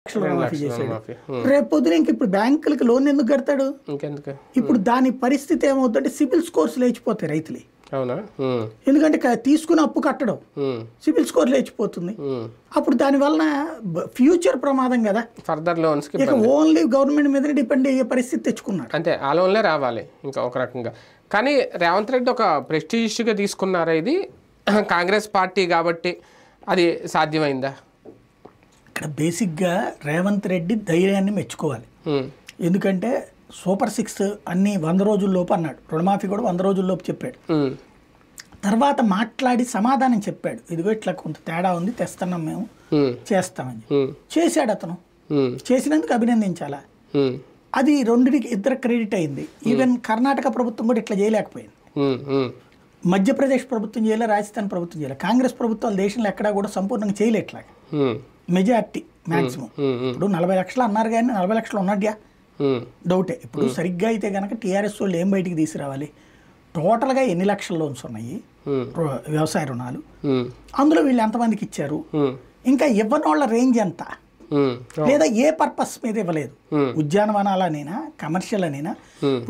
లక్షల రుణమాఫీ చేశాడు. రేపు పొద్దున ఇంక ఇప్పుడు బ్యాంకులకి లోన్ ఎందుకు కడతాడు? ఇప్పుడు దాని పరిస్థితి ఏమవుతుందంటే సిబిల్ స్కోర్స్ లేచిపోతాయి రైతులు. ఎందుకంటే తీసుకున్న అప్పు కట్టడం, సిబిల్ స్కోర్ లేచిపోతుంది. అప్పుడు దాని వలన ఫ్యూచర్ ప్రమాదం కదా. ఫర్దర్ లోన్స్ ఇక ఓన్లీ గవర్నమెంట్ మీద డిపెండ్ అయ్యే పరిస్థితి తెచ్చుకున్నారు. అంటే ఆ లోన్లే రావాలి ఇంకా ఒక రకంగా. కానీ రేవంత్ రెడ్డి ఒక ప్రెస్టీజియస్గా తీసుకున్నారా ఇది? కాంగ్రెస్ పార్టీ కాబట్టి అది సాధ్యమైందా? ఇక్కడ బేసిక్గా రేవంత్ రెడ్డి ధైర్యాన్ని మెచ్చుకోవాలి. ఎందుకంటే సూపర్ 6 అన్ని 100 రోజుల్లోపు అన్నాడు. రుణమాఫీ కూడా 100 రోజుల్లోపు చెప్పాడు. తర్వాత మాట్లాడి సమాధానం చెప్పాడు, ఇదిగో ఇట్లా కొంత తేడా ఉంది, తెస్తున్నాం మేము, చేస్తామని చేశాడు. అతను చేసినందుకు అభినందించాలా. అది ఇద్దరు క్రెడిట్ అయింది. ఈవెన్ కర్ణాటక ప్రభుత్వం కూడా ఇట్లా చేయలేకపోయింది, మధ్యప్రదేశ్ ప్రభుత్వం చేయలే, రాజస్థాన్ ప్రభుత్వం చేయలే, కాంగ్రెస్ ప్రభుత్వాలు దేశంలో ఎక్కడా కూడా సంపూర్ణంగా చేయలేట్లా. మెజార్టీ మ్యాక్సిమం ఇప్పుడు 40 లక్షలు అన్నారు, కానీ 40 లక్షలు ఉన్నట్యా డౌటే. ఇప్పుడు సరిగ్గా అయితే కనుక టీఆర్ఎస్ వాళ్ళు ఏం బయటికి తీసుకురావాలి, టోటల్గా ఎన్ని లక్షల లోన్స్ ఉన్నాయి వ్యవసాయ రుణాలు, అందులో వీళ్ళు ఎంతమందికి ఇచ్చారు, ఇంకా ఇవ్వని వాళ్ళ రేంజ్ ఎంత, లేదా ఏ పర్పస్ మీద ఇవ్వలేదు, ఉద్యానవనాలనైనా కమర్షియల్ అనైనా. ఇప్పుడు